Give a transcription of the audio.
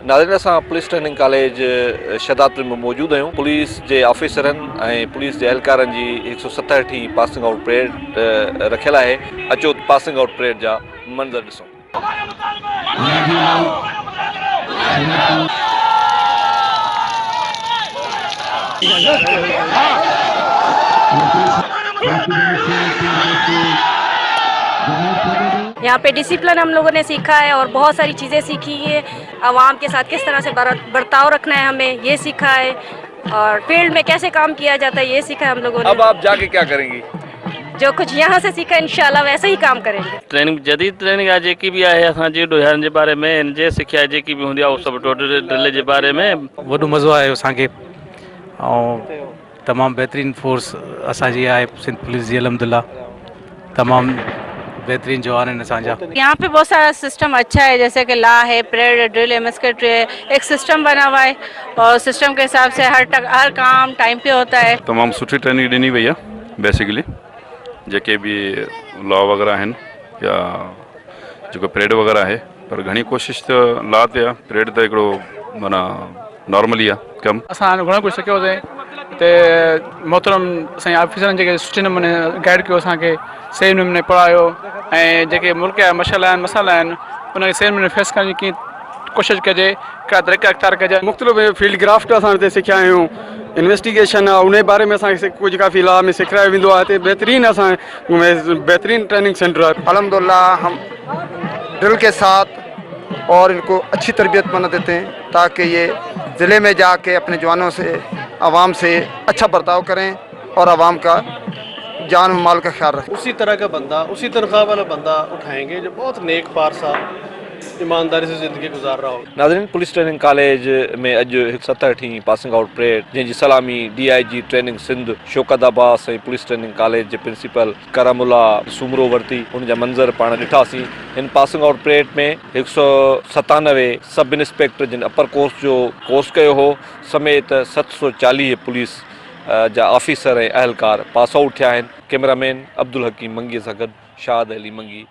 नाज़रीन असां police training college Shahdadpur में मौजूद आहियूं। पुलिस जे ऑफिसरनि ऐं पुलिस जे एहलकारनि जी 167वीं पासिंग आउट परेड रखियल आहे। अचो पासिंग आउट परेड जा मंज़र ॾिसूं। यहाँ पे डिसिप्लिन हम लोगों ने सीखा है और बहुत सारी चीज़ें सीखी है। आवाम के साथ किस तरह से बर्ताव रखना है हमें ये सीखा है, और फील्ड में कैसे काम किया जाता है ये सीखा है हम लोगों ने। अब आप जाके क्या करेंगी? जो कुछ यहाँ से सीखा इंशाल्लाह वैसे ही काम करेंगे। ट्रेनिंग जदीद ट्रेनिंग आहे जेकी बि आहे असांजी ॾोहारनि जे बारे में, हिन जे सिखिया जेकी बि हूंदी आहे उहो सभु टोटल ड्रिल जे बारे में वॾो मज़ो आयो असांखे ऐं तमामु बहितरीनु फोर्स असांजी आहे सिंध पुलिस जी। अल्हम्दुलिल्लाह तमामु बेहतरीन जवान हैं असांजा। यहाँ पे बहुत सारा सिस्टम अच्छा है, जैसे कि ला है, परेड ड्रिल है, मस्कट्री है, एक सिस्टम बना हुआ है और सिस्टम के हिसाब से हर काम टाइम पे होता है। तमामु सुठी ट्रेनिंग ॾिनी वई आहे। बेसिकली जेके भी लॉ वग़ैरह आहिनि या जेको परेड वग़ैरह आहे, पर घणी कोशिशि त लॉ ते आहे, परेड त हिकिड़ो माना नॉर्मली आहे कमु। असां घणो कुझु सिखियोसीं ते मोहतरम असांजे ऑफिसरनि जेके सुठे नमूने गाइड कयो, असांखे सही नमूने पढ़ायो ऐं जेके मुल्क जा मसइला आहिनि उनखे सही नमूने फेस करण जी कीअं कोशिशि कजे, कहिड़ा तरीक़ा अख़्तियार कजे। मुख़्तलिफ़ फील्ड क्राफ्ट असां हिते सिखिया आहियूं। इन्वेस्टिगेशन आहे, उन बारे में असांखे कुझु काफ़ी लॉ में सेखारियो वेंदो आहे। हिते बहितरीनु असां बेहतरीन ट्रेनिंग सेंटर है। अल्हम्दुलिल्लाह हम ड्रिल के साथ और इनको अच्छी तरबियत बना देते हैं ताकि ये ज़िले में जाके अपने जवानों से, आवाम से अच्छा बर्ताव करें और आवाम का जान और माल का ख्याल रखें। उसी तरह का बंदा, उसी तनख्वाह वाला बंदा उठाएंगे जो बहुत नेक पारसा ईमानदारी से ज़िंदगी गुजार रहा हो। नाज़रीन पुलिस ट्रेनिंग कॉलेज में अॼु 167वीं पासिंग आउट परेड जंहिंजी सलामी DIG ट्रेनिंग सिंध शौकत अब्बास ऐं पुलिस ट्रेनिंग कॉलेज जे प्रिंसिपल करमुल्ला सूमरो वरिती। उन जा मंज़र पाण ॾिठासीं। हिन पासिंग आउट परेड में 197 सब इंस्पेक्टर जिन अपर कोर्स जो कोर्स कयो हो समेत 740 पुलिस जा ऑफिसर ऐं अहलकार पास आउट थिया आहिनि। कैमरामैन अब्दुल हकीम मंगीअ सां गॾु शाद अली मंगी।